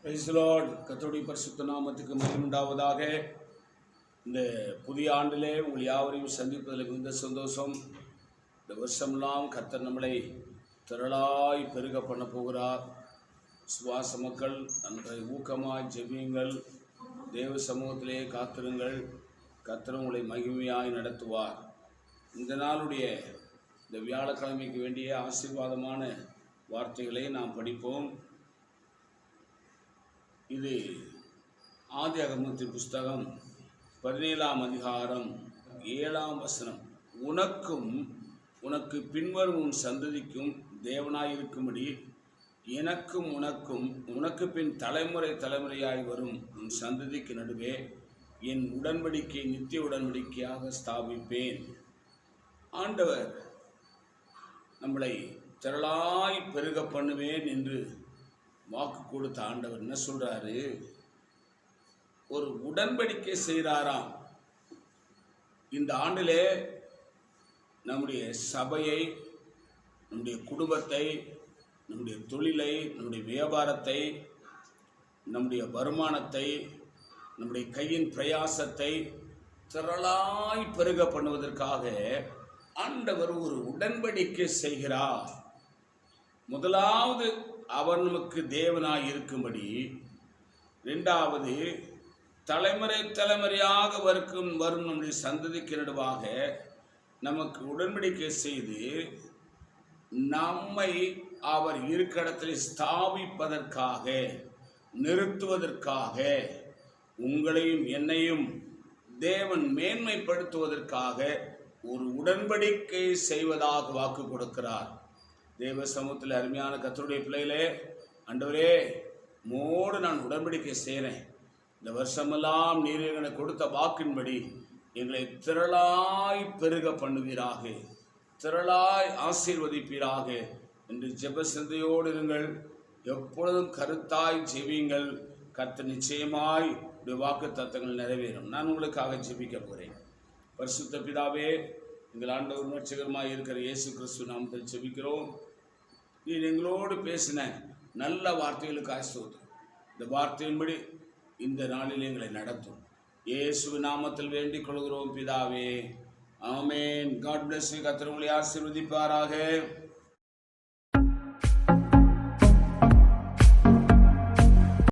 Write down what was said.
Praise the Lord. கர்த்தருடைய பரிசுத்த நாமத்துக்கு மகிமை உண்டாவதாக. இந்த புதிய ஆண்டிலே உங்கள் யாவரையும் சந்திப்பதில் மிகுந்த சந்தோஷம். இந்த வருஷமெல்லாம் கர்த்தர் நம்மளை திரளாய் பெருக பண்ண போகிறார். சுவாச மக்கள் நன்றை ஊக்கமாய் ஜெபியுங்கள், தேவ சமூகத்திலே காத்திருங்கள். கர்த்தர் உங்களை மகிமையாய் நடத்துவார். இந்த நாளுடைய இந்த வியாழக்கிழமைக்கு வேண்டிய ஆசீர்வாதமான வார்த்தைகளை நாம் படிப்போம். இது ஆதியாகமத்தின் புஸ்தகம் 17ஆம் அதிகாரம் 7ஆம் வசனம். உனக்கும் உனக்கு பின்வரும் உன் சந்ததிக்கும் தேவனாயிருக்கும்படி எனக்கும் உனக்கும் உனக்கு பின் தலைமுறை தலைமுறையாய் வரும் உன் சந்ததிக்கு நடுவே என் உடன்படிக்கை நித்திய உடன்படிக்கையாக ஸ்தாபிப்பேன். ஆண்டவர் நம்மளை திரளாய் பெருக பண்ணுவேன் என்று வாக்கு கொடுத்த ஆண்டவர் என்ன சொல்றாரு? ஒரு உடன்படிக்கை செய்கிறாராம். இந்த ஆண்டிலே நம்முடைய சபையை, நம்முடைய குடும்பத்தை, நம்முடைய தொழிலை, நம்முடைய வியாபாரத்தை, நம்முடைய வருமானத்தை, நம்முடைய கையின் பிரயாசத்தை திரளாய் பெருக பண்ணுவதற்காக ஆண்டவர் ஒரு உடன்படிக்கை செய்கிறார். முதலாவது அவர் நமக்கு தேவனாய் இருக்கும்படி, இரண்டாவது தலைமுறை தலைமுறையாக வரும் நம்முடைய சந்ததிக்கு நடுவாக நமக்கு உடன்படிக்கை செய்து நம்மை அவர் இருக்கிடத்தில் ஸ்தாபிப்பதற்காக, நிறுத்துவதற்காக, உங்களையும் என்னையும் தேவன் மேன்மைப்படுத்துவதற்காக ஒரு உடன்படிக்கை செய்வதாக வாக்கு கொடுக்கிறார். தேவ சமூகத்தில் அருமையான கர்த்தருடைய பிள்ளைகளே, ஆண்டவரே மோடு நான் உடன்படிக்கை செய்கிறேன். இந்த வருஷமெல்லாம் நீர் எனக்கு கொடுத்த வாக்கின்படி எங்களை திரளாய் பெருக பண்ணுவீராக, திரளாய் ஆசீர்வதிப்பீராக என்று ஜெப சிந்தையோடு இருங்கள். எப்பொழுதும் கருத்தாய் ஜெபியுங்கள். கர்த்தர் நிச்சயமாய் வாக்கு தத்தங்கள் நிறைவேறும். நான் உங்களுக்காக ஜெபிக்க போகிறேன். பரிசுத்த பிதாவே, எங்கள் ஆண்டவர் ரட்சகருமாய் இருக்கிற இயேசு கிறிஸ்து நாமத்தில் ஜெபிக்கிறோம். நீர் எங்களோடு பேசின நல்ல வார்த்தைகளுக்காக ஸ்தோத்திரம். இந்த வார்த்தையின்படி இந்த நாளில் எங்களை நடத்தும். இயேசு நாமத்தில் வேண்டிக் கொள்கிறோம் பிதாவே, ஆமென். God bless you. கர்த்தர் உங்களை ஆசீர்வதிப்பாராக.